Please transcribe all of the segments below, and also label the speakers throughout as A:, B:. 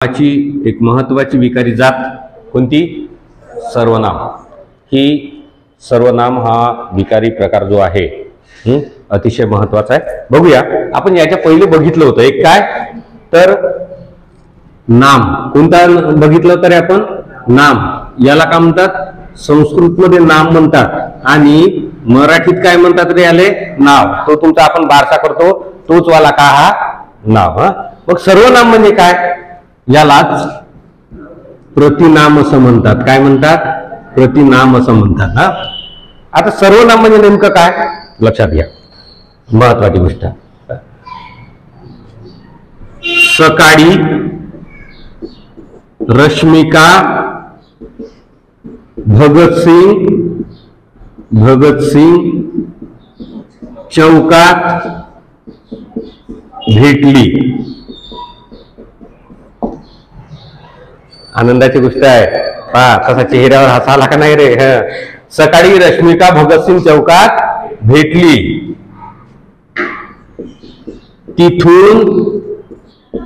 A: एक महत्वाची विकारी जात कोणती? सर्वनाम। ही सर्वनाम हा विकारी प्रकार जो आहे अतिशय महत्वाचा आहे। बघूया आपण याच्या पहिले बघितलं होतं एक काय तर नाम। कोणता बघितलं तर आपण नाम, याला काय म्हणतात? संस्कृत मध्ये नाम म्हणतात आणि मराठीत काय म्हणतात रे याले? नाव। तो तुमचा आपण बारसा करतो तोच वाला का हा नाव। मग सर्वनाम म्हणजे काय? यालाच प्रतिनाम असं म्हणतात। काय म्हणतात? प्रतिनाम असं म्हणतात। आता सर्वनाम म्हणजे नेमकं काय लक्षात घ्या, महत्वाची गोष्ट। सकाळी रश्मिका भगत सिंग चौकात भेटली। आनंदाची गोष्ट आहे। पहा कसा चेहऱ्यावर हसा आला का नाही रे? सकाळी रश्मिका भगतसिंग चौकात भेटली, तिथून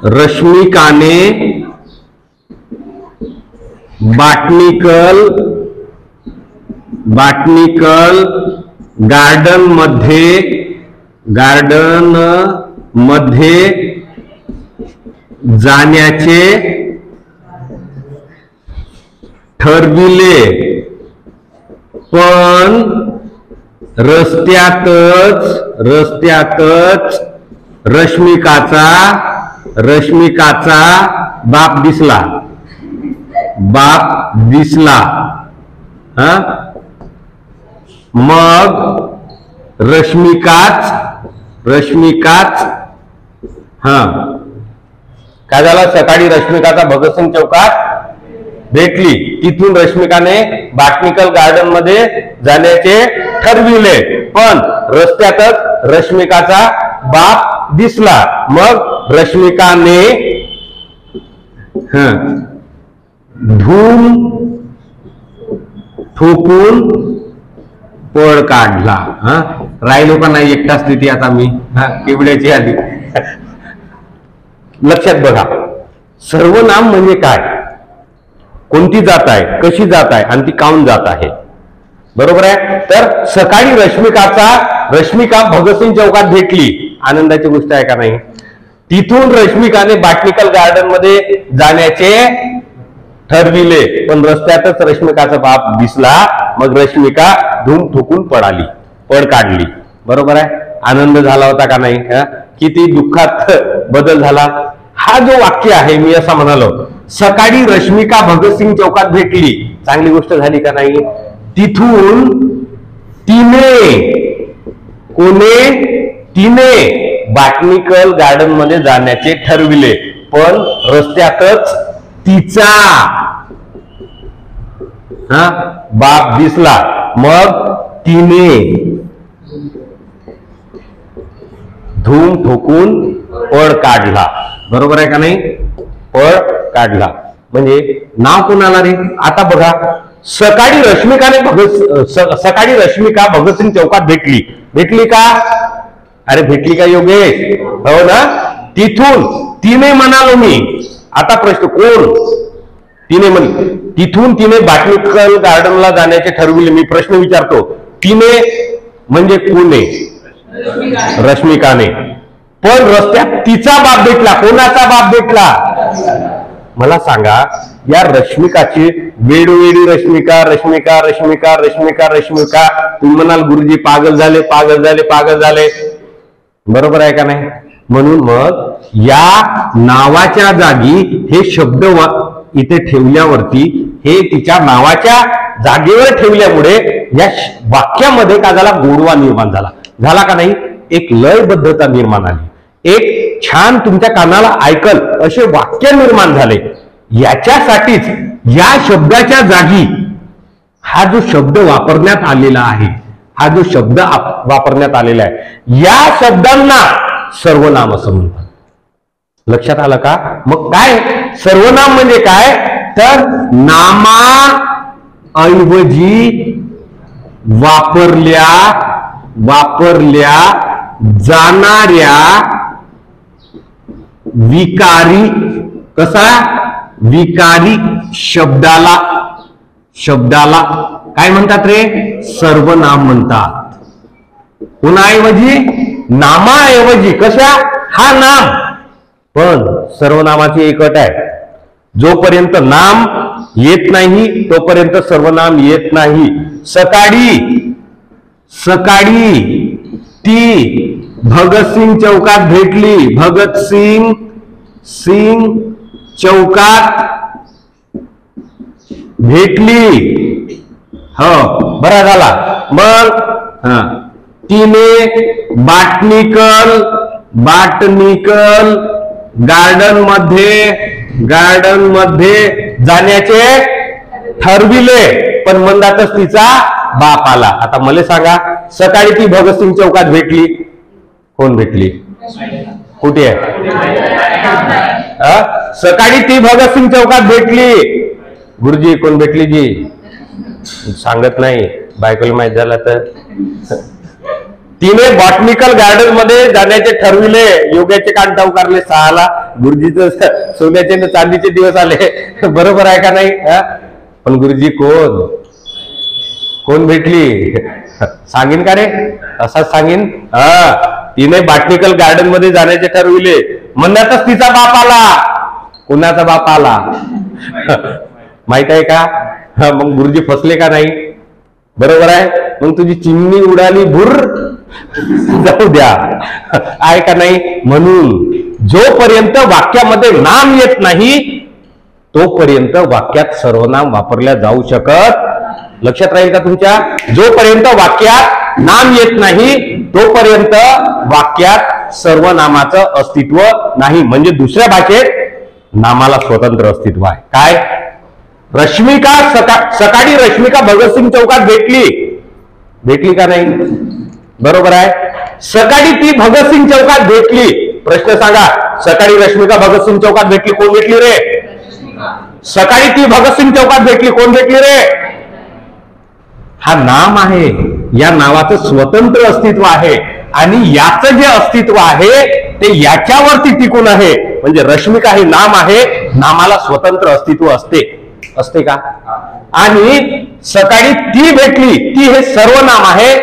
A: रश्मिकाने बॉटनिकल गार्डन मध्ये जाण्याचे ठरविले, पण रस्त्यातच रश्मिकाचा बाप दिसला। मग रश्मिकाच काय झालं? सकाळी रश्मिकाचा भगतसिंग चौकात भेटली, तिथून रश्मिकाने बॉटनिकल गार्डन मध्ये जाण्याचे ठरविले, पण रस्त्यातच रश्मिकाचा बाप दिसला। मग रश्मिकाने धूम ठोकून पळ काढला। राहिलो का नाही एकटा स्थिती आता मी केवढ्याची आली। लक्षात बघा, सर्वनाम म्हणजे काय, कोणती जात आहे, कशी जात आहे आणि ती काऊन जात आहे, बरोबर आहे? तर सकाळी रश्मिका भगतसिंग चौकात भेटली, आनंदाची गोष्ट आहे का नाही? तिथून रश्मिकाने बॉटनिकल गार्डन मध्ये जाण्याचे ठरविले, पण रस्त्यातच रश्मिकाचा बाप दिसला। मग रश्मिका धूम ठोकून पळ काढली, बरोबर आहे? आनंद झाला होता का नाही? किती दुःखात बदल झाला। हा जो वाक्य आहे मी असं म्हणालो, सकाळी रश्मिका भगतसिंग चौकात भेटली, चांगली गोष्ट झाली का नाही? तिथून तिने बॉटनिकल गार्डन मध्ये जाण्याचे ठरविले, पण रस्त्यातच तिचा बाप दिसला। मग तिने धूम ठोकून पळ काढला, बरोबर आहे का नाही? पळ काढला म्हणजे नाव कोणाला रे? आता बघा, सकाळी रश्मिका भगतसिंग चौकात भेटली का? अरे भेटली का योगेश? हो ना? तिथून तिने म्हणालो मी। आता प्रश्न, कोण तिने? तिथून तिने बॉटनिकल गार्डनला जाण्याचे ठरविले। मी प्रश्न विचारतो, तिने म्हणजे कोण आहे? रश्मिकाने। पण रस्त्यात तिचा बाप भेटला। कोणाचा बाप भेटला? मला सांगा, या रश्मिकाची वेळोवेळी रश्मिका, तुम्ही म्हणाल गुरुजी पागल झाले, बरोबर आहे का नाही? म्हणून मग या नावाच्या जागी हे शब्द इथे ठेवल्यावरती, हे तिच्या नावाच्या जागेवर ठेवल्यामुळे या वाक्यामध्ये का झाला? गोडवा निर्माण झाला का नाही? एक लयबद्धता निर्माण आली, एक छान तुमच्या कानाला ऐकल असे वाक्य निर्माण झाले। याच्यासाठीच या शब्दाच्या जागी हा जो शब्द वापरण्यात आलेला आहे, या शब्दांना सर्वनाम असं म्हणतात। लक्षात आलं का? मग काय सर्वनाम म्हणजे काय? तर नामा ऐवजी वापरल्या जाणाऱ्या विकारी कसा विकारी शब्दाला काय म्हणतात रे? सर्वनाम म्हणतात. कुणाऐवजी? नामाऐवजी. कशा? हा नाम. पण सर्वनामाची एक अट आहे, जोपर्यंत नाम येत नाही तोपर्यंत सर्वनाम येत नाही. सकाळी ती भगतसिंग चौकात भेटली. भगतसिंग चौकात भेटली. हो, बरा झाला. मग तिने बाटनिकल गार्डन मध्ये जाण्याचे ठरविले, पण मंदातच तिचा बाप आला. आता मला सांगा, सकाळी ती भगतसिंग चौकात भेटली. कोण भेटली? कुठे आहे? सकाळी ती भगतसिंग चौकात भेटली. गुरुजी कोण भेटली जी? सांगत नाही, बायकोला माहित झाला तर. तिने बॉटनिकल गार्डन मध्ये जाण्याचे ठरविले. योग्याचे कान उकारले 6ला. गुरुजीचं सोन्याचे न चांदीचे दिवस आले. बरोबर आहे का नाही? पण गुरुजी कोण भेटली? सांगेन का रे? असाच सांगेन. तिने बॉटनिकल गार्डन मध्ये जाण्याचे ठरविले, म्हणण्यातच तिचा बाप आला. कुणाचा बाप आला माहित आहे का? मग गुरुजी फसले का नाही? बरोबर आहे. मग तुझी चिमणी उडाली भुर, जाऊ द्या, आहे का नाही? म्हणून जोपर्यंत वाक्यामध्ये नाम येत नाही तोपर्यंत वाक्यात सर्वनाम वापरल्या जाऊ शकत. लक्षात राहील का तुमच्या? जोपर्यंत वाक्यात नाम येत नाही तोपर्यंत वाक्यात सर्वनामाचं अस्तित्व नाही. म्हणजे दुसऱ्या भाषेत नामाला स्वतंत्र अस्तित्व आहे. काय? सकाळी रश्मिका भगतसिंग चौकात भेटली का नाही? बरोबर आहे. सकाळी ती भगतसिंग चौकात भेटली. प्रश्न सांगा, सकाळी रश्मिका भगतसिंग चौकात भेटली. कोण भेटली रे? सकाळी ती भगतसिंग चौकात भेटली. कोण भेटली रे? हा नाम आहे. या नावाचं स्वतंत्र अस्तित्व आहे आणि याचं जे अस्तित्व आहे ते याच्यावरती टिकून आहे. म्हणजे रश्मिका हे नाम आहे, नामाला स्वतंत्र अस्तित्व असते का? आणि सकाळी ती भेटली, ती हे सर्वनाम आहे.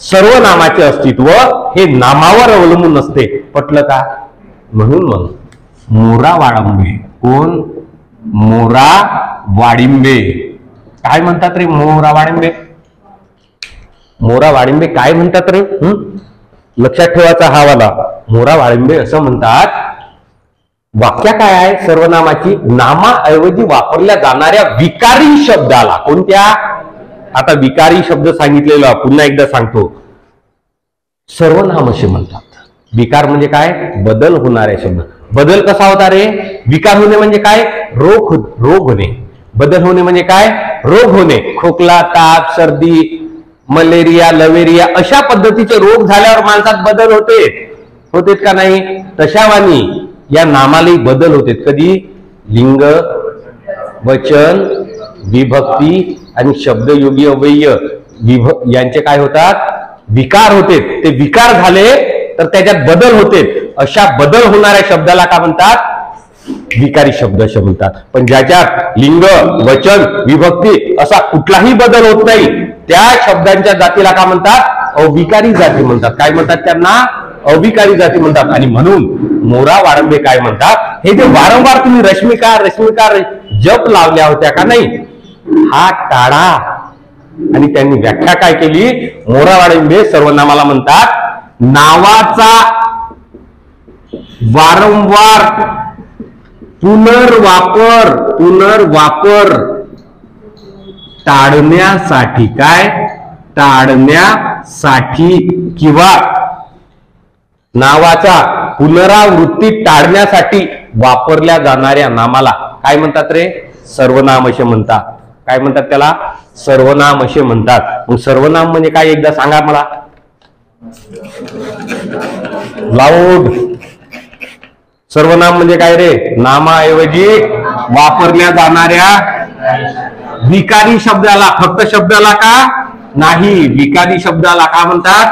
A: सर्वनामाचे अस्तित्व हे नामावर अवलंबून असते. पटलं का? म्हणून मग मोरा वाळिंबे. कोण? मोरा वाळिंबे. काय म्हणतात रे? मोरा वाळिंबे काय म्हणतात रे? लक्षात ठेवायचा हा वाला. मोरा वाळिंबे असं म्हणतात. वाक्य काय आहे? सर्वनामाची नामाऐवजी वापरल्या जाणाऱ्या विकारी शब्दाला. कोणत्या? आता विकारी शब्द सांगितलेला पुन्हा एकदा सांगतो. सर्वनाम असे म्हणतात. विकार म्हणजे काय? बदल होणारे शब्द. बदल कसा होता रे? विकार होणे म्हणजे काय? रोग होणे. बदल होणे म्हणजे काय? रोग होणे. खोकला, ताप, सर्दी, मलेरिया, लवेरिया अशा पद्धतीचे रोग झाल्यावर माणसात बदल होते का नाही? तशावानी या नामालाही बदल होते. कधी? लिंग, वचन, विभक्ती आणि शब्दयोगी अव्यय यांचे काय होतात? विकार होते. ते विकार झाले तर त्याच्यात बदल होते. अशा बदल होणाऱ्या शब्दाला काय म्हणतात? विकारी शब्द असे म्हणतात. पण ज्याच्यात लिंग, वचन, विभक्ती असा कुठलाही बदल होत नाही त्या शब्दांच्या जातीला काय म्हणतात? अविकारी जाती म्हणतात. काय म्हणतात त्यांना? अविकारी जाती म्हणतात. आणि म्हणून मोरा वाळिंबे काय म्हणतात? हे जे वारंवार तुम्ही रश्मिका जप लावल्या होत्या का नाही, हा टाळा. आणि त्यांनी व्याख्या काय केली? मोरा वाळिंबे सर्वनामाला म्हणतात नावाचा वारंवार पुनर्वापर टाळण्यासाठी. काय? टाळण्यासाठी किंवा नावाचा पुनरावृत्ती टाळण्यासाठी वापरल्या जाणाऱ्या नामाला काय म्हणतात रे? सर्वनाम असे म्हणतात. काय म्हणतात त्याला? सर्वनाम असे म्हणतात. मग सर्वनाम म्हणजे काय एकदा सांगा मला लाऊड. सर्वनाम म्हणजे काय रे? नामाऐवजी वापरल्या जाणाऱ्या विकारी शब्दाला. फक्त शब्दाला का नाही, विकारी शब्दाला काय म्हणतात?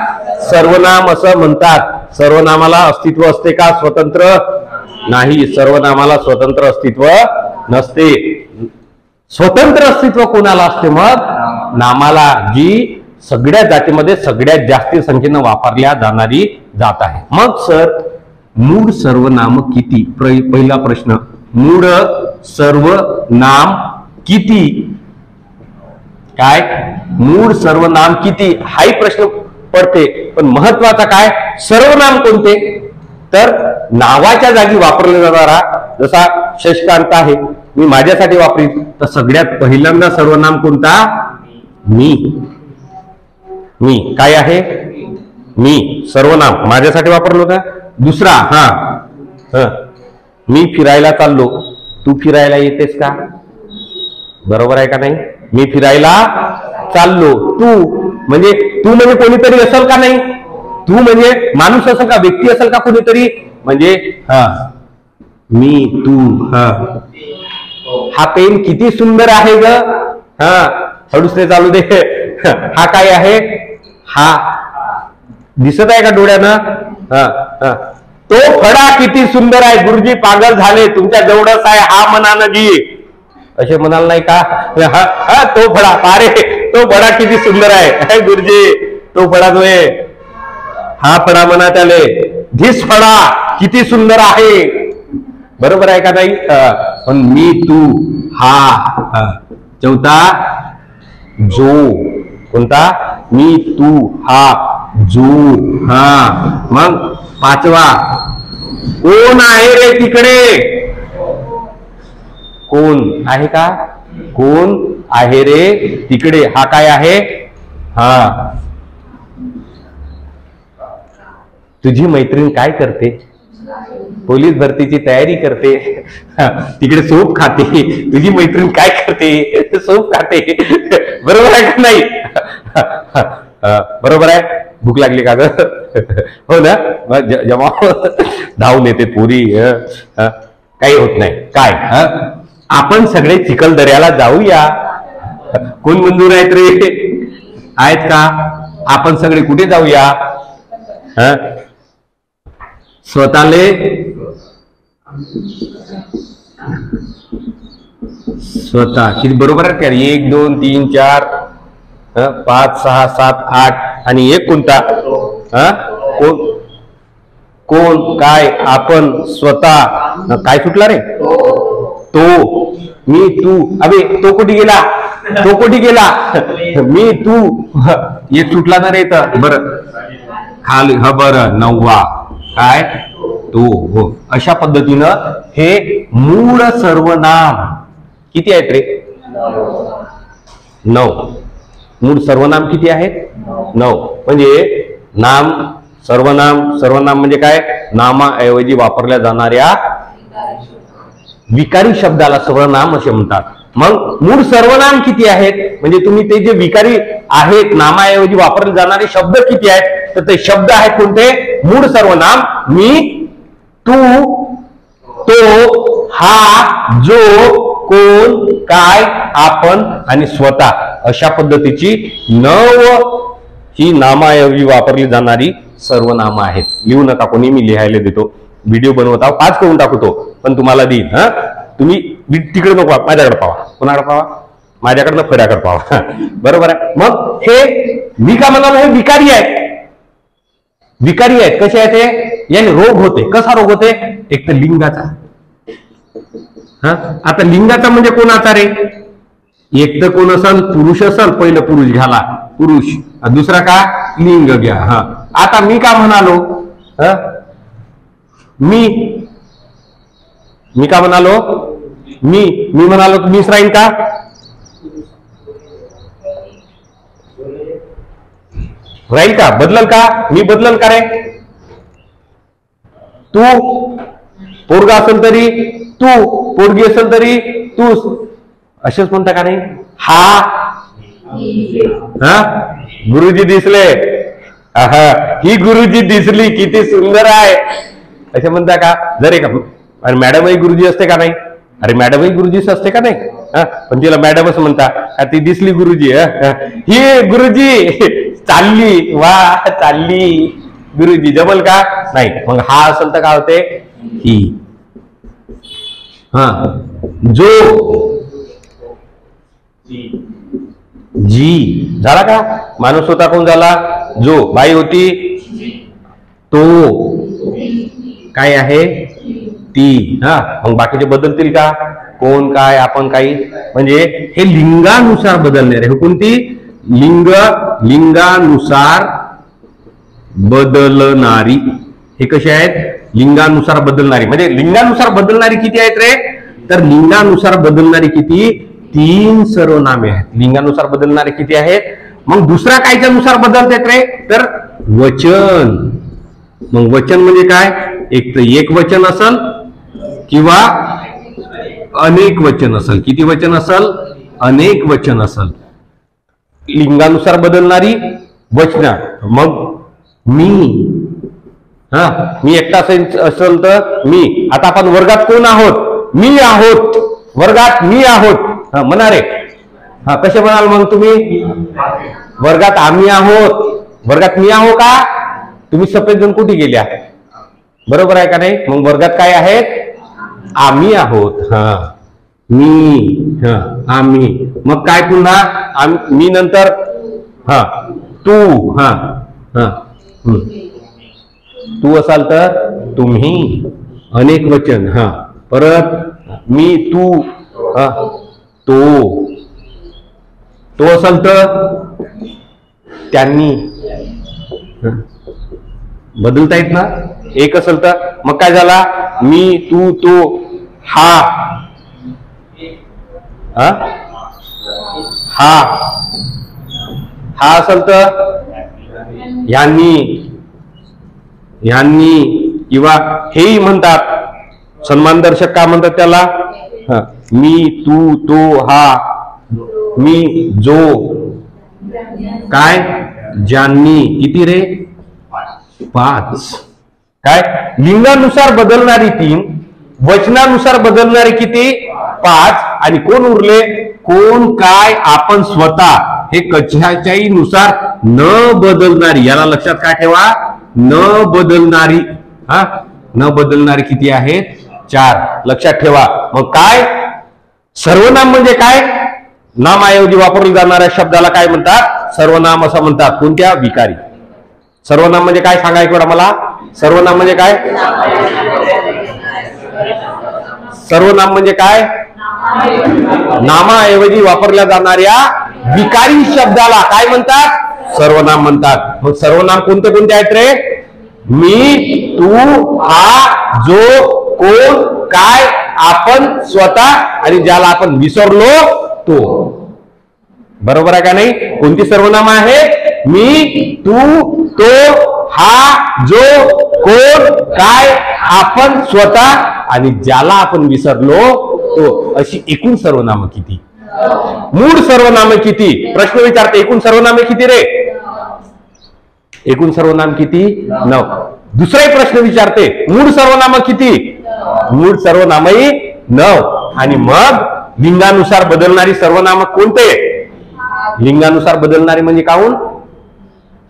A: सर्वनाम असं म्हणतात. सर्वनामाला अस्तित्व असते का? स्वतंत्र नाही. सर्वनामाला स्वतंत्र अस्तित्व नसते. स्वतंत्र अस्तित्व कोणाला असते? मग नामाला, जी सगळ्या जातीमध्ये सगळ्यात जास्ती संख्येनं वापरल्या जाणारी जात आहे. मग सर मूळ सर्वनाम किती? पहिला प्रश्न, मूळ सर्वनाम किती? काय मूळ सर्वनाम किती हाही प्रश्न पडते. पण महत्वाचा काय, सर्वनाम कोणते? तर नावाच्या जागी वापरला जाणारा, जसा शशिकांत आहे, मी माझ्यासाठी वापरीन, तर सगळ्यात पहिल्यांदा सर्वनाम कोणता? मी. मी काय आहे? मी सर्वनाम माझ्यासाठी वापरलो का? दुसरा, मी फिरायला चाललो, तू फिरायला येतेस का? बरोबर आहे का नाही? मी फिरायला चाललो, तू म्हणजे कोणीतरी असेल का नाही? तू म्हणजे माणूस असेल का, व्यक्ती असेल का कोणीतरी? म्हणजे मी, तू. हा पेन किती सुंदर आहे ग. हळूच ते चालू दे. हा काय आहे? हा दिसत आहे का डोळ्यानं? तो फळा किती सुंदर आहे. गुरुजी पागल झाले, तुमच्या जवळच आहे हा म्हणानं जी, असे म्हणाल नाही का? तो फळा, अरे तो फळा किती सुंदर आहे गुरुजी, तो फळा जो आहे, हा फळा म्हणा त्याले, धिस फळा किती सुंदर आहे. बरोबर आहे का नाही? पण मी, तू, हा. चौथा, जो. कोणता? मी, तू, हा, जो. मग पाचवा, कोण आहे रे तिकडे? कोण आहे का? कोण आहे रे तिकडे, हा काय आहे? तुझी मैत्रीण काय करते? पोलीस भरतीची तयारी करते, तिकडे सोप खाते. तुझी मैत्रीण काय करते? सोप खाते. बरोबर आहे का नाही? बरोबर आहे. भूक लागली का ग? हो ना? जेव्हा धावून येते पुरी, काही होत नाही. काय आपण सगळे चिखलदऱ्याला जाऊया. कोण मंजूर आहेत रे? आहेत का? आपण सगळे कुठे जाऊया? स्वतःले स्वतः किती बरोबर आहे का? 1 2 3 4 5 6 7 8 आणि एक कोणता? कोण? कोण? काय? आपण, स्वतः. काय सुटला रे? तो, मी, तू. अबे तो कुठे गेला? तो कुठे गेला? मी, तू. एक सुटला ना रे. तर बरं खाली, बरं 9वा काय? तो. हो, अशा पद्धतीनं हे मूळ सर्वनाम किती आहेत रे? 9. मूळ सर्वनाम किती आहेत? 9. म्हणजे नाम, सर्वनाम. सर्वनाम म्हणजे काय? नामाऐवजी वापरल्या जाणाऱ्या विकारी शब्दाला सर्वनाम असे म्हणतात. मग मूळ सर्वनाम किती आहेत? म्हणजे तुम्ही ते जे विकारी आहेत, नामाऐवजी वापरले जाणारे शब्द किती आहेत? तर ते शब्द आहेत कोणते? मूळ सर्वनाम. मी, तू, तो, हा, जो, कोण, काय, आपण आणि स्वतः अशा पद्धतीची 9 ही नामाऐवजी वापरली जाणारी सर्वनाम आहेत. लिहू नका कोणी, मी लिहायला देतो. व्हिडिओ बनवता 5 करून टाकतो, पण तुम्हाला देईन. तुम्ही तिकडे नको, माझ्याकडे पाहा. कोणाकडे पाहा? माझ्याकडनं फड्याकडे पाहा. बरोबर आहे. मग हे मी का म्हणालो? हे विकारी आहेत. विकारी आहेत. कसे आहेत ते? याने रोग होते. कसा रोग होते? एक तर लिंगाचा. आता लिंगाचा म्हणजे कोणाचा रे? एक तर कोण असल? पुरुष असल. पहिलं पुरुष घ्याला, पुरुष. दुसरा का? लिंग घ्या. आता मी का म्हणालो? मी का म्हणालो? मी म्हणालो तर मीच राहील का? राहील का? बदलल का? मी बदलल का रे? तू पोरगा असेल तरी तू, पोरगी असेल तरी तूच, असेच म्हणता का नाही? गुरुजी दिसले, ही गुरुजी दिसली, किती सुंदर आहे, असे म्हणता का? जर का मॅडमही गुरुजी असते का नाही? अरे मॅडमही गुरुजीच असते का नाही? पण तिला मॅडमच म्हणता. ती दिसली गुरुजी, ही गुरुजी चालली, वा चालली गुरुजी, जमल का? नाही. मग हा असेल तर काय होते? ही. हा, जो, जी झाला का? माणूस होता कोण झाला? जो. बाई होती तो. काय आहे? ती. हा, मग बाकीचे बदलतील का? कोण, काय, आपण, काही. म्हणजे हे लिंगानुसार बदलणारे. हे कोणती? लिंगानुसार बदलणारी. हे कसे आहेत? लिंगानुसार बदलणारी. म्हणजे लिंगानुसार बदलणारी किती आहेत रे? तर लिंगानुसार बदलणारी किती? 3 सर्वनामे आहेत. लिंगानुसार बदलणारे किती आहेत? मग दुसरा कायच्या नुसार बदलतात रे? तर वचन. मग वचन म्हणजे काय? एक तर एक वचन असल किंवा अनेक वचन असल. किती वचन असल? अनेक वचन असल. लिंगानुसार बदलणारी वचन. मग मी, हा, मी एकटा असेल तर मी. आता आपण वर्गात कोण आहोत? मी आहोत. वर्गात मी आहोत. हा, म्हणा रे. हा, कसे म्हणाल मग तुम्ही? वर्गात आम्ही आहोत. वर्गात मी आहो का? तुम्ही सफेद जण कुठे गेल्या? बरोबर आहे का नाही? मग वर्गात काय आहेत? आम्ही आहोत. हा, मी, हा, आम्ही. मग काय पुन्हा? मी नंतर हा तू. हा, हा, तू असाल तर तुम्ही. अनेक वचन. हा, परत मी, तू, हा, तो. तो असाल तर त्यांनी. बदलता येत ना? एक असेल तर मग काय झाला? मी, तू, तो, हा, हा, हा असेल तर यांनी, किंवा हेही म्हणतात. सन्मानदर्शक का म्हणतात त्याला? मी, तू, तो, हा, मी, जो, काय, ज्यांनी. किती रे? 5. काय? लिंगानुसार बदलणारी 3, वचनानुसार बदलणारे किती? 5. आणि कोण उरले? कोण, काय, आपण, स्वतः. हे कशाच्याही नुसार न बदलणारी. याला लक्षात काय ठेवा? न बदलणारी. हा, न बदलणारी किती आहेत? 4. लक्षात ठेवा. मग काय? सर्वनाम म्हणजे काय? नामाऐवजी वापरल्या जाणाऱ्या शब्दाला काय म्हणतात? सर्वनाम असं म्हणतात. कोणत्या? विकारी. सर्वनाम म्हणजे काय सांगा एक वेळा मला? सर्वनाम म्हणजे काय? सर्वनाम म्हणजे काय? नामाऐवजी वापरल्या जाणाऱ्या विकारी शब्दाला काय म्हणतात? सर्वनाम म्हणतात. मग सर्वनाम कोणते कोणते आहेत रे? मी, तू, हा, जो, कोण, काय, आपण, स्वतः आणि ज्याला आपण विसरलो तो. बरोबर आहे का नाही? कोणती सर्वनाम आहे? मी, तू, तो, हा, जो, कोण, काय, आपण, स्वतः आणि ज्याला आपण विसरलो तो. अशी एकूण सर्वनामं किती? मूळ सर्वनामे किती? प्रश्न विचारते. एकूण सर्वनामे किती रे? एकूण सर्वनाम किती? 9. दुसराही प्रश्न विचारते. मूळ सर्वनाम किती? मूळ सर्वनामही 9. आणि मग लिंगानुसार बदलणारी सर्वनाम कोणते? लिंगानुसार बदलणारी म्हणजे काऊन?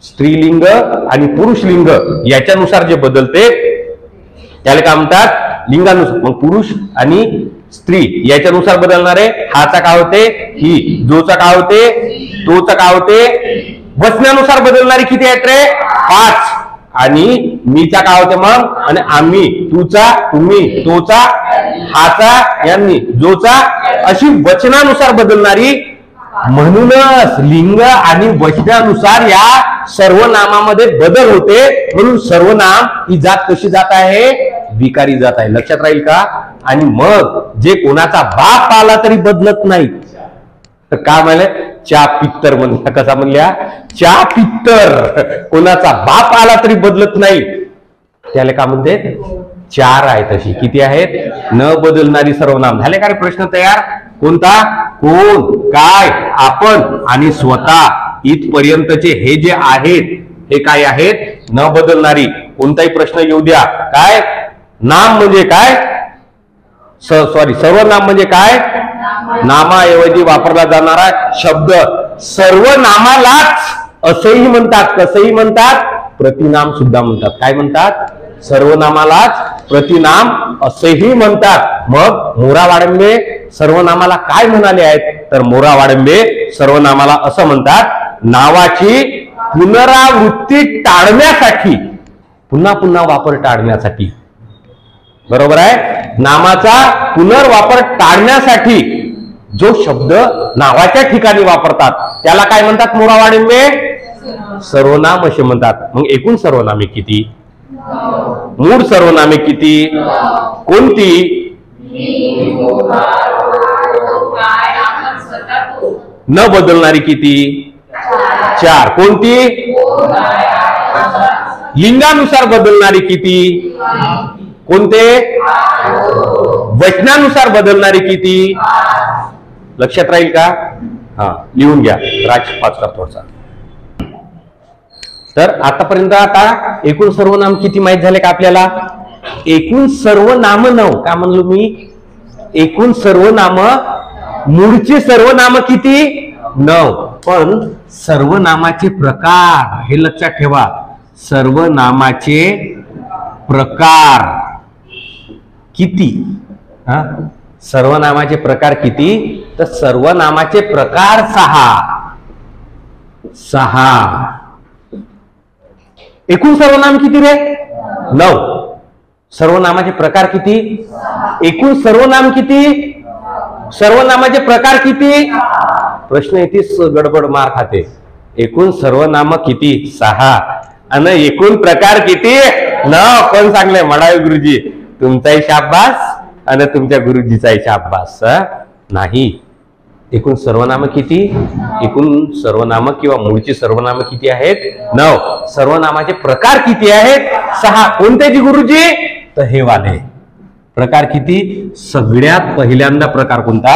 A: स्त्रीलिंग आणि पुरुषलिंग याच्यानुसार जे बदलते त्याला काय म्हणतात? लिंगानुसार. मग पुरुष आणि स्त्री याच्यानुसार बदलणारे. हाचा काय होते? ही. जोचा काय होते? तोचा काय होते? वचनानुसार बदलणारी किती आहेत रे? 5. आणि मीचा काय होते मग? आणि आम्ही, तुचा, तुम्ही, तोचा, हाचा, यांनी, जोचा, अशी वचनानुसार बदलणारी. म्हणूनच लिंग आणि वचनानुसार या सर्वनामामध्ये बदल होते. म्हणून सर्वनाम ही जात कशी जात आहे? विकारी जात आहे. लक्षात राहील का? आणि मग जे कोणाचा बाप आला तरी बदलत नाही तर काय म्हणले? चा पित्तर म्हणल्या. कसा म्हणल्या? चा पित्तर. कोणाचा बाप आला तरी बदलत नाही त्याला काय म्हणते? 4 आहेत. अशी किती आहेत? न बदलणारी सर्वनाम. झाले का रे प्रश्न तयार? कोणता? कोण, काय, आपण आणि स्वतः इथपर्यंतचे हे जे आहेत हे काय आहेत? न बदलणारी. कोणताही प्रश्न येऊ द्या. काय? नाम म्हणजे काय? सर्वनाम म्हणजे काय? नामाऐवजी वापरला जाणारा शब्द. सर्वनामालाच असंही म्हणतात. कसंही म्हणतात? प्रतिनाम सुद्धा म्हणतात. काय म्हणतात? सर्वनामालाच प्रतिनाम असेही म्हणतात. मग मोरावाडंबे सर्वनामाला काय म्हणाले आहेत? तर मोरावाडंबे सर्वनामाला असं म्हणतात, नावाची पुनरावृत्ती टाळण्यासाठी, पुन्हा पुन्हा वापर टाळण्यासाठी. बरोबर आहे. नामाचा पुनर्वापर टाळण्यासाठी जो शब्द नावाच्या ठिकाणी वापरतात त्याला काय म्हणतात मोरावाडंबे? सर्वनाम असे म्हणतात. मग एकूण सर्वनामे किती? मूळ सर्वनामे किती? कोणती? न बदलणारी किती? 4. कोणती? लिंगानुसार बदलणारी किती? कोणते? वचनानुसार बदलणारी किती? लक्षात राहील का? हा, लिहून घ्या. राज पाचका थोडसा. तर आतापर्यंत आता एकूण सर्वनाम किती माहित झाले का आपल्याला? एकूण सर्वनाम 9. का म्हणलो मी? एकूण सर्वनाम, मूळची सर्वनाम किती? 9. पण सर्वनामाचे प्रकार हे लक्षात ठेवा. सर्वनामाचे प्रकार किती? सर्वनामाचे प्रकार किती? तर सर्वनामाचे प्रकार 6. एकूण सर्वनाम किती रे? 9. सर्वनामाचे प्रकार किती? एकूण सर्वनाम किती? सर्वनामाचे प्रकार किती? प्रश्न येतीच गडबड मार खाते. एकूण सर्वनाम किती? 6. आणि एकूण प्रकार किती? 9. कोण सांगले? मडावी गुरुजी. तुमचाही शाबास आणि तुमच्या गुरुजीचाही शाबास. नाही. एकूण सर्वनाम किती? एकूण सर्वनाम किंवा मूळची सर्वनाम किती आहेत? 9. सर्वनामाचे प्रकार किती आहेत? 6. कोणते जी गुरुजी? तर हे वाले प्रकार किती? सगळ्यात पहिल्यांदा प्रकार कोणता?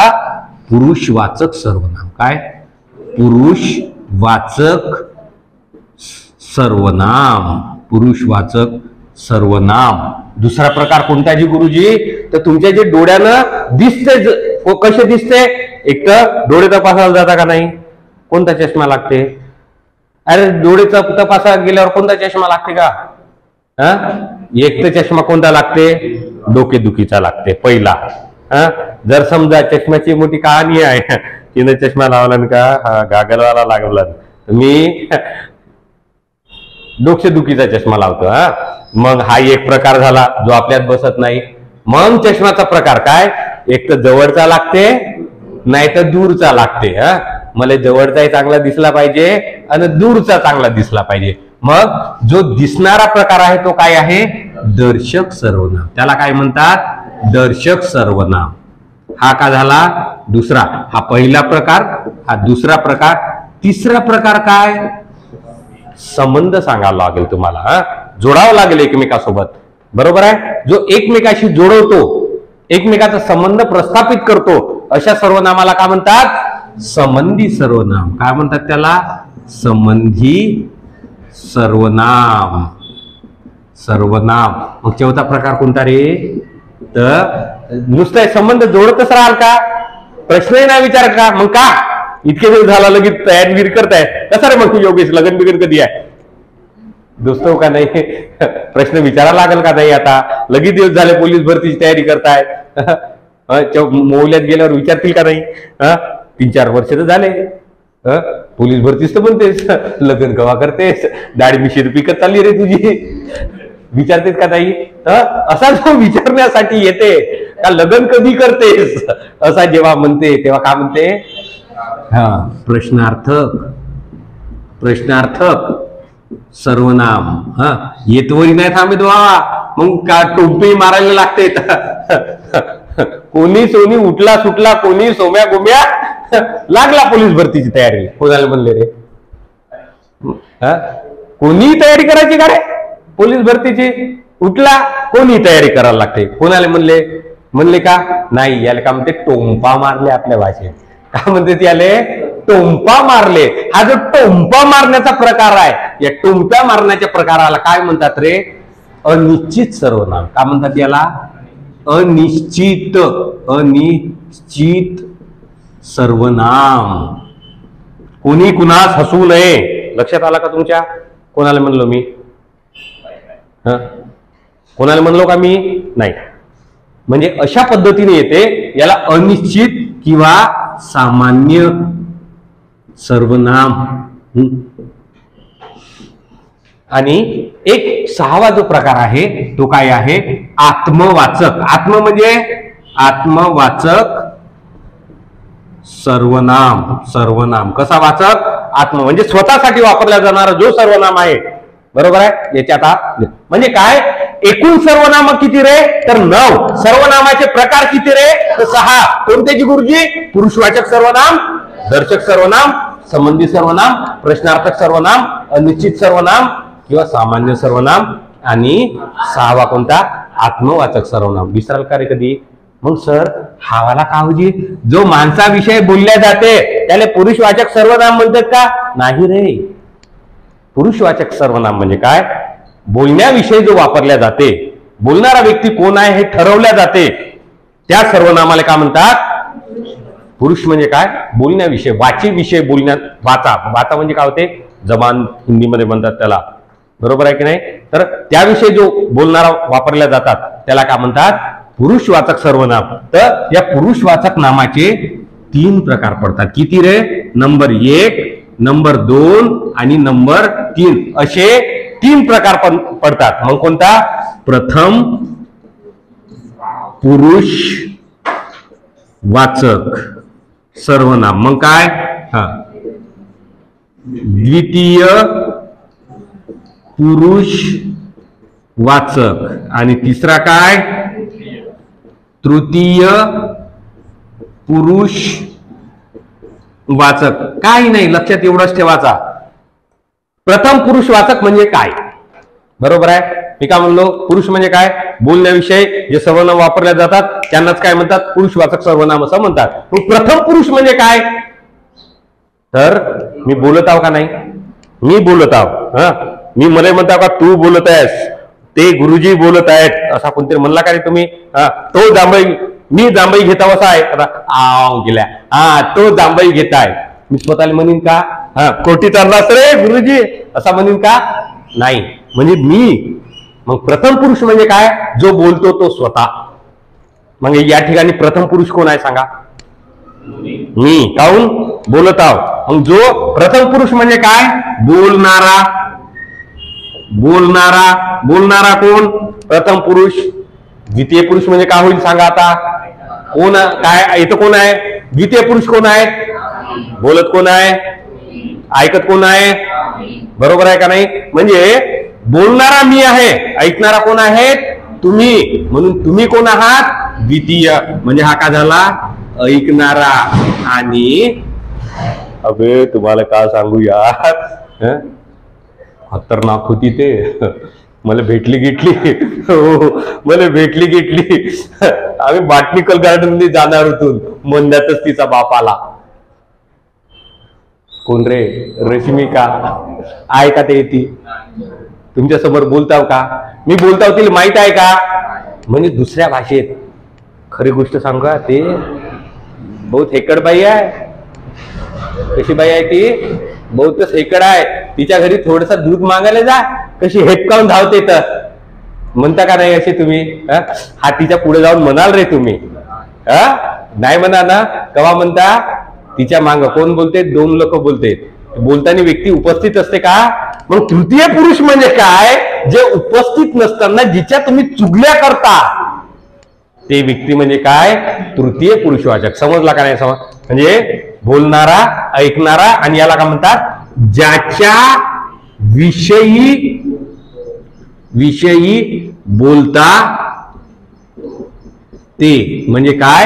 A: पुरुषवाचक सर्वनाम. काय? पुरुषवाचक सर्वनाम. पुरुषवाचक सर्वनाम. दुसरा प्रकार कोणता जी गुरुजी? तर तुमच्या जे डोळ्यानं दिसते. कसे दिसते? एक तर डोळे तपासायला जाता का नाही? कोणता चष्मा लागते? अरे डोळेचा तपासा गेल्यावर कोणता चष्मा लागते का? एक तर चष्मा कोणता लागते? डोकेदुखीचा लागते पहिला. जर समजा चष्म्याची मोठी कहाणी आहे, तिने चष्मा लावला का? हा, गागलवाला लागला. मी डोकेदुखीचा चष्मा लावतो. मग हा एक प्रकार झाला जो आपल्यात बसत नाही. मग चष्माचा प्रकार काय? एक तर जवळचा लागते, नाही तर दूरचा लागते. मला जवळचाही चांगला दिसला पाहिजे आणि दूरचा चांगला दिसला पाहिजे. मग जो दिसणारा प्रकार आहे तो काय आहे? दर्शक सर्वनाम. त्याला काय म्हणतात? दर्शक सर्वनाम. हा का झाला दुसरा. हा पहिला प्रकार, हा दुसरा प्रकार. तिसरा प्रकार काय? संबंध सांगायला लागेल तुम्हाला. जोडावं लागेल एकमेकासोबत. बरोबर आहे. जो एकमेकाशी जोडवतो, एकमेकाचा संबंध प्रस्थापित करतो, अशा सर्वनामाला काय म्हणतात? संबंधी सर्वनाम. काय म्हणतात त्याला? संबंधी सर्वनाम. सर्वनाम. मग चौथा प्रकार कोणता रे? तर नुसतं संबंध जोडतच राहाल का? प्रश्नही नाही विचार का? मग का इतके दिवस झाला लगेच तयारी वीर करताय कसा रे? मग योगेश लगन बिगन कधी आहे? दोस्तो का नाही? प्रश्न विचारायला लागेल का नाही? आता लगेच दिवस झाले पोलीस भरतीची तयारी करताय. मोहल्यात गेल्यावर विचारतील का नाही? 3-4 वर्ष तर झाले. पोलीस भरतीच तर म्हणतेस, लग्न कवा करतेस, दाढी मिशी पिकत चालली रे तुझी, विचारतेस का नाही? असा जो विचारण्यासाठी येते का लग्न कधी करतेस असा जेव्हा म्हणते तेव्हा काय म्हणते? प्रश्नार्थक. प्रश्नार्थक सर्वनाम. येतवरी नाही थांबत वा, मग का टोपी मारायला लागते. कोणी सोनी उठला सुटला, कोणी सोम्या गोम्या लागला पोलीस भरतीची तयारी. कोणाला म्हणले रे? कोणी तयारी करायची का रे पोलीस भरतीची? उठला कोणी तयारी करायला लागते. कोणाला म्हणले का नाही? याला का म्हणते? टोंपा मारले. आपल्या भाषेत काय म्हणते याले? टोंपा मारले. हा जो टोंपा मारण्याचा प्रकार आहे, या टोंप्या मारण्याच्या प्रकाराला काय म्हणतात रे? अनिश्चित सर्वनाम. काय म्हणतात याला? अनिश्चित. अनिश्चित सर्वनाम. कोणी कुणास हसू नये. लक्षात आला का तुमच्या? कोणाला म्हणलो मी? कोणाला म्हणलो का मी? नाही. म्हणजे अशा पद्धतीने येते. याला अनिश्चित किंवा सामान्य सर्वनाम. आणि एक सहावा जो प्रकार आहे तो काय आहे? आत्मवाचक. आत्म म्हणजे आत्मवाचक सर्वनाम. सर्वनाम कसा वाचक? आत्म म्हणजे स्वतःसाठी वापरला जाणारा जो सर्वनाम आहे. बरोबर आहे. याच्यात म्हणजे काय? एकूण सर्वनाम किती रे? तर 9. सर्वनामाचे प्रकार किती रे? तर 6. कोणत्याची गुरुजी? पुरुषवाचक सर्वनाम, दर्शक सर्वनाम, संबंधी सर्वनाम, प्रश्नार्थक सर्वनाम, अनिश्चित सर्वनाम किंवा सामान्य सर्वनाम आणि 6वा कोणता? आत्मवाचक सर्वनाम. विसराल का रे कधी? मग सर हा वाला का होजी? जो माणसाविषयी बोलल्या जाते त्याला पुरुषवाचक सर्वनाम म्हणतात का? नाही रे. पुरुषवाचक सर्वनाम म्हणजे काय? बोलण्याविषयी जो वापरल्या जाते, बोलणारा व्यक्ती कोण आहे हे ठरवल्या जाते, त्या सर्वनामाला काय म्हणतात? पुरुष. म्हणजे काय? बोलण्याविषयी, वाची विषय बोलण्यात. वाचा. वाचा म्हणजे काय होते? जबान हिंदीमध्ये म्हणतात त्याला. बरोबर आहे की नाही? तर त्याविषयी जो बोलणारा वापरल्या जातात त्याला काय म्हणतात? पुरुषवाचक सर्वनाम. तर या पुरुषवाचक नामाचे 3 प्रकार पडतात. किती रे? नंबर 1, नंबर 2 आणि नंबर 3 असे 3 प्रकार पडतात. मग कोणता? प्रथम पुरुष वाचक सर्वनाम. मग काय? द्वितीय पुरुष वाचक आणि तिसरा काय? तृतीय पुरुष वाचक. काही नाही, लक्षात एवढंच ठेवायचा. प्रथम पुरुष वाचक म्हणजे काय? बरोबर आहे. मी काय म्हणलो? पुरुष म्हणजे काय? बोलण्याविषयी जे सर्वनाम वापरल्या जातात त्यांनाच काय म्हणतात? पुरुषवाचक सर्वनाम असं म्हणतात. मग प्रथम पुरुष म्हणजे काय? तर मी बोलत आहो का नाही? मी बोलत आहो. मी मला म्हणता का तू बोलत आहेस, ते गुरुजी बोलत आहेत असा कोणतरी म्हणला का रे तुम्ही? तो जांभई, मी जांभई घेता असा आहे आता गेल्या. तो जांभई घेताय. मी स्वतःला म्हणीन का कोटी चाललास रे गुरुजी असा म्हणीन का? नाही. म्हणजे मी. मग प्रथम पुरुष म्हणजे काय? जो बोलतो तो स्वतः. मग या ठिकाणी प्रथम पुरुष कोण आहे सांगा? मी. काहून? बोलत आहोत. मग जो प्रथम पुरुष म्हणजे काय? बोलणारा. बोलणारा. बोलणारा कोण? प्रथम पुरुष. द्वितीय पुरुष म्हणजे काय होईल सांगा आता? कोण? काय इथं कोण आहे? द्वितीय पुरुष कोण आहे? बोलत कोण आहे? ऐकत कोण आहे? बरोबर आहे का नाही? म्हणजे बोलणारा मी आहे, ऐकणारा कोण आहे? तुम्ही. म्हणून तुम्ही कोण आहात? द्वितीय. म्हणजे हा का झाला? ऐकणारा. आणि अबे तुम्हाला काय सांगू यार, खतरनाक होती ते. मला भेटली मला भेटली आम्ही बॉटनिकल गार्डन मध्ये जाणार होतो. मंदातच तिचा बाप आला. कोण रे? रश्मिका आहे का? ते ती तुमच्या समोर बोलताव का? मी बोलताव तिला माहित आहे का? म्हणजे दुसऱ्या भाषेत. खरी गोष्ट सांगू का? ते बहुत हेकड बाई आहे. कशी बाई आहे ती? बहुतच हेकड आहे. तिच्या घरी थोडस दूध मागायला जा, कशी हेपकावून धावते. तर म्हणता का नाही असे तुम्ही? हा तिच्या पुढे जाऊन म्हणाल रे तुम्ही? नाही म्हणा ना. केव्हा म्हणता? तिच्या मांग कोण बोलते? 2 लोक बोलते. बोलताना व्यक्ती उपस्थित असते का? मग तृतीय पुरुष म्हणजे काय? जे उपस्थित नसताना जिच्या तुम्ही चुगल्या करता ते व्यक्ती म्हणजे काय? तृतीय पुरुषवाचक. समजला का नाही? म्हणजे बोलणारा, ऐकणारा आणि याला काय म्हणतात? ज्याच्या विषयी बोलता ते म्हणजे काय?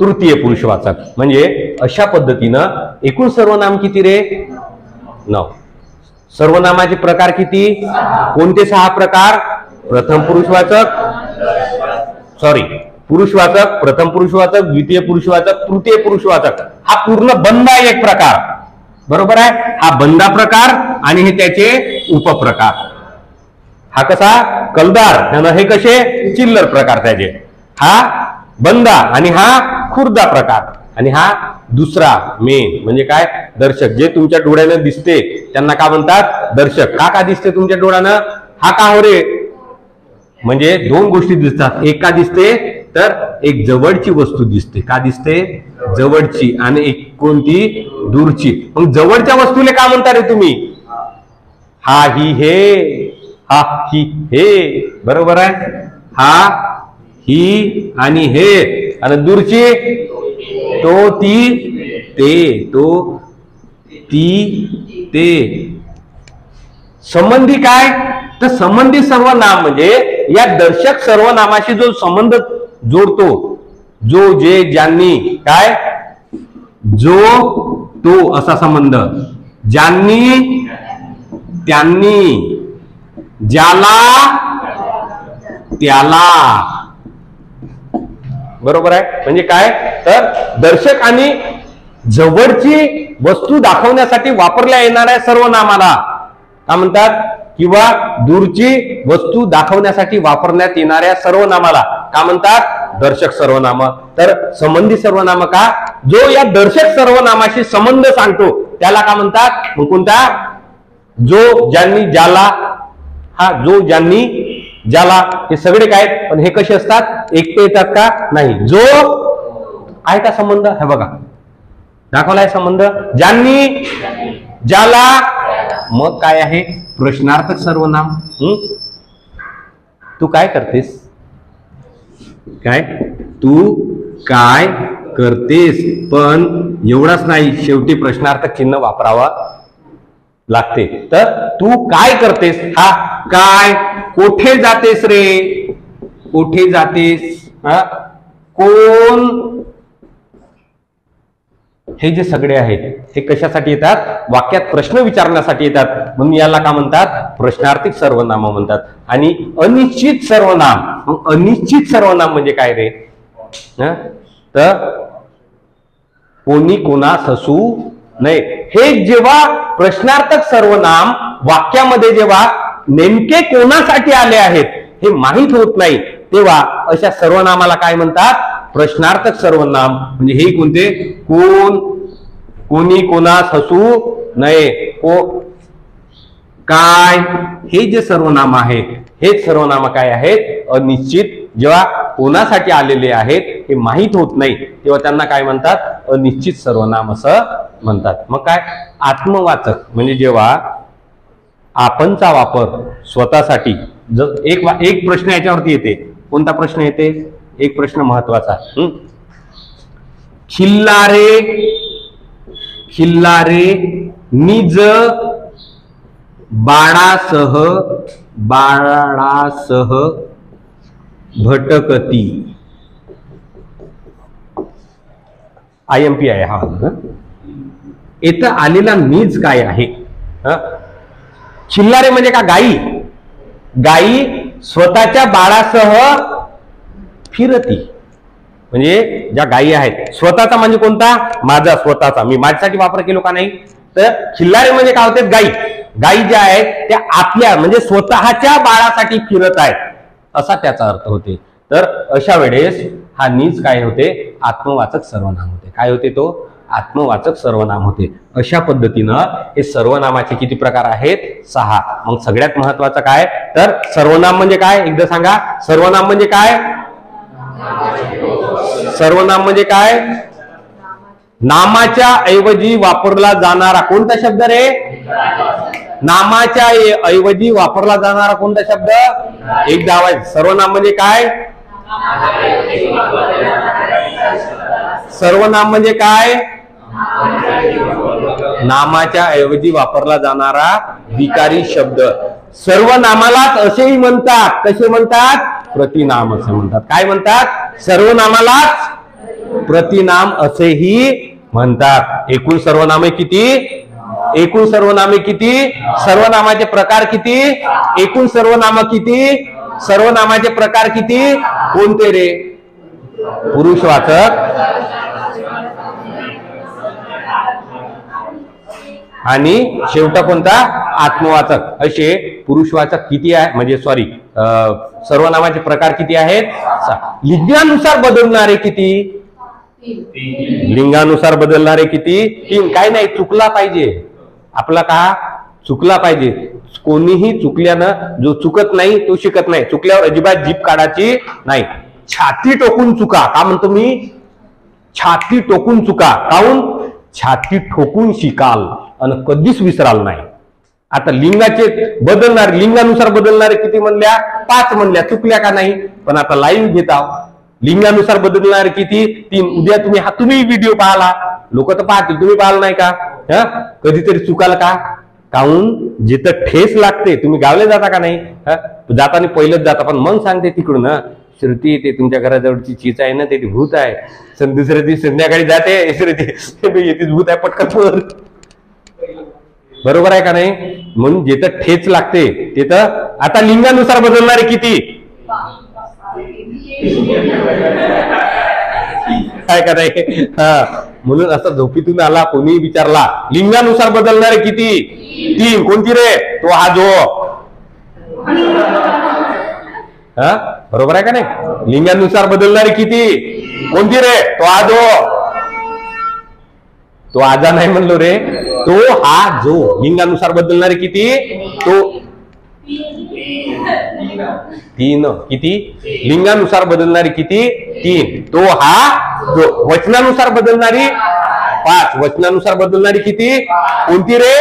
A: तृतीय पुरुषवाचक. म्हणजे अशा पद्धतीनं एकूण सर्वनाम किती रे? 9. सर्वनामाचे प्रकार किती? कोणते 6 प्रकार? प्रथम पुरुषवाचक, पुरुषवाचक, प्रथम पुरुषवाचक, द्वितीय पुरुषवाचक, तृतीय पुरुषवाचक. हा पूर्ण बंद आहे एक प्रकार. बरोबर आहे. हा बंदा प्रकार आणि हे त्याचे उपप्रकार. हा कसा? कलदार. हे कसे? चिल्लर प्रकार त्याचे. हा बंदा आणि हा खुर्दा प्रकार. आणि हा दुसरा मेन म्हणजे काय? दर्शक. जे तुमच्या डोळ्यानं दिसते त्यांना काय म्हणतात? दर्शक. का दिसते तुमच्या डोळ्यानं? हा का हो रे? म्हणजे दोन गोष्टी दिसतात. एक का दिसते तर एक जवळची वस्तू दिसते. का दिसते? जवळची. आणि एक कोणती? दूरची. मग जवळच्या वस्तूला का म्हणता रे तुम्ही? हा ही हे, हा ही हे, बरोबर आहे. हा ही आणि हे. आणि दूरची तो ती ते, तो ती ते. संबंधी काय? तर संबंधी सर्वनाम म्हणजे या दर्शक सर्वनामाशी जो संबंध जोडतो, जो जे ज्यांनी, काय? जो तो असा संबंध. ज्यांनी त्यांनी, ज्याला त्याला, बरोबर आहे. म्हणजे काय? तर दर्शक आणि जवळची वस्तू दाखवण्यासाठी वापरल्या येणाऱ्या सर्वनामाला काय म्हणतात? किंवा दूरची वस्तू दाखवण्यासाठी वापरण्यात येणाऱ्या सर्वनामाला काय म्हणतात? दर्शक सर्वनाम. तर संबंधी सर्वनाम का? जो या दर्शक सर्वनामाशी संबंध सांगतो त्याला काय म्हणतात? मग कोणता? जो ज्यांनी ज्याला. हा जो ज्यांनी ज्याला, हे सगळे काय? पण हे कसे असतात? एकटे येतात का? नाही. जो आहे का संबंध? हे बघा दाखवलाय संबंध. ज्यांनी ज्याला. मग काय आहे? प्रश्नार्थक सर्वनाम. तू काय करतेस? काय? तू काय करतेस? पण एवढंच नाही, शेवटी प्रश्नार्थक चिन्ह वापरावं लागते. तर तू काय करतेस? हा काय? कोठे जातेस रे? कोठे जातेस? हा कोण? हे जे सगळे आहेत हे कशासाठी येतात? वाक्यात प्रश्न विचारण्यासाठी येतात. म्हणून याला का म्हणतात? प्रश्नार्थक सर्वनाम म्हणतात. आणि अनिश्चित सर्वनाम. मग अनिश्चित सर्वनाम म्हणजे काय रे? तर कोणी कोणास असू नये. हे जेव्हा प्रश्नार्थक सर्वनाम वाक्यामध्ये जेव्हा नेमके कोणासाठी आले आहेत हे माहीत होत नाही, तेव्हा अशा सर्वनामाला काय म्हणतात? प्रश्नार्थक सर्वनाम. म्हणजे हे कोणते? कोण, कोणी कोणास हसू नये, काय, हे जे सर्वनाम आहेत हेच सर्वनाम काय आहेत? अनिश्चित. जेव्हा कोणासाठी आलेले आहेत हे माहीत होत नाही तेव्हा त्यांना काय म्हणतात? अनिश्चित सर्वनाम असं म्हणतात. मग काय? आत्मवाचक म्हणजे जेव्हा आपणचा वापर स्वतःसाठी. एक प्रश्न याच्यावरती येते. कोणता प्रश्न येते? एक प्रश्न महत्वाचा. खिल्लारे खिल्लारे निज बाळासह भटकती. IMP आहे हा. इथं आलेला निज काय आहे? खिल्लारे म्हणजे का? गाई. गाई स्वतःच्या बाळासह फिरती. म्हणजे ज्या गायी आहेत, स्वतःचा म्हणजे कोणता? माझा स्वतःचा. मी माझ्यासाठी वापर केलो का नाही? तर खिल्लारे म्हणजे काय होते? गायी. गायी ज्या आहेत त्या आपल्या म्हणजे स्वतःच्या बाळासाठी फिरत आहेत असा त्याचा अर्थ होते. तर अशा वेळेस हा नीज काय होते? आत्मवाचक सर्वनाम होते. काय होते? तो आत्मवाचक सर्वनाम होते. अशा पद्धतीनं हे सर्वनामाचे किती प्रकार आहेत? 6. मग सगळ्यात महत्वाचं काय? तर सर्वनाम म्हणजे काय? एकदा सांगा. सर्वनाम म्हणजे काय? सर्वनाम म्हणजे काय? नामाच्या ऐवजी वापरला जाणारा कोणता शब्द रे? नामाच्या ऐवजी वापरला जाणारा कोणता शब्द? एकदा आवाज. सर्वनाम म्हणजे काय? सर्वनाम म्हणजे काय? नामाच्या ऐवजी वापरला जाणारा विकारी शब्द. सर्वनामालाच असेही म्हणतात. कसे म्हणतात? प्रतिनाम असे म्हणतात. काय म्हणतात? सर्वनामालाच प्रतिनाम असेही म्हणतात. एकूण सर्वनामे किती? एकूण सर्वनामे किती? सर्वनामाचे प्रकार किती? एकूण सर्वनाम किती? सर्वनामाचे प्रकार किती? कोणते रे? पुरुषवाचक आणि शेवटा कोणता? आत्मवाचक. असे पुरुषवाचक किती आहे? म्हणजे सॉरी, सर्वनामाचे प्रकार किती आहेत? 6. लिंगानुसार बदलणारे किती? लिंगानुसार बदलणारे किती? 3. काय नाही चुकला पाहिजे आपला का? चुकला पाहिजे. कोणीही चुकल्यानं जो चुकत नाही तो शिकत नाही. चुकल्यावर अजिबात जीभ काढायची नाही. छाती टोकून चुका का म्हणतो मी? छाती टोकून चुका. काहून? छाती ठोकून शिकाल आणि कधीच विसराल नाही. आता लिंगाचे बदलणारे, लिंगानुसार बदलणारे किती म्हणल्या? 5 म्हणल्या. चुकल्या का नाही? पण आता लाईव्ह घेत आहोत. लिंगानुसार बदलणारे किती? 3. उद्या तुम्ही व्हिडिओ पाहाला, लोक तर पाहतील, तुम्ही पाहिलं नाही का? कधीतरी चुकाल का? काहून? जिथं ठेस लागते. तुम्ही गावले जाता का नाही? जाताना पहिलंच जाता, पण मग सांगते तिकडून श्रुती ते तुमच्या घराजवळची चीज आहे ना, ते भूत आहे. दुसऱ्या दिवशी संध्याकाळी जाते, श्रुती येतेच भूत आहे, पटकन. बरोबर आहे का नाही? म्हणून जिथं ठेच लागते तिथं. आता लिंगानुसार बदलणारे किती? काय का नाही? म्हणून असं झोपीतून आला, कोणी विचारला लिंगानुसार बदलणारे किती? 3. कोणती रे? तो हा जो. बरोबर आहे का नाही? लिंगानुसार बदलणारे किती? कोणती रे? तो हा जो. तो आजा नाही म्हणलो रे, तो हा जो. लिंगानुसार बदलणारे किती? तो 3. किती? लिंगानुसार बदलणारी किती? 3. तो हा जो. वचनानुसार बदलणारी 5. वचनानुसार बदलणारी किती? कोणती रे?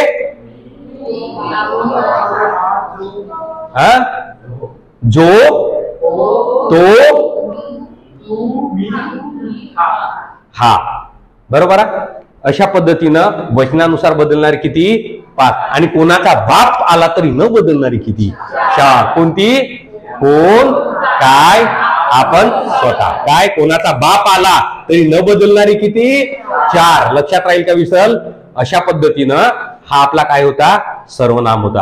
A: जो, तो, हा. बरोबर आहे. अशा पद्धतीनं वचनानुसार बदलणारी किती? 5. आणि कोणाचा बाप आला तरी न बदलणारी किती? 4. कोणती? कोण, काय, आपण, स्वतः. काय? कोणाचा बाप आला तरी न बदलणारी किती? 4. लक्षात राहील का विसरल? अशा पद्धतीनं हा आपला काय होता? सर्वनाम होता.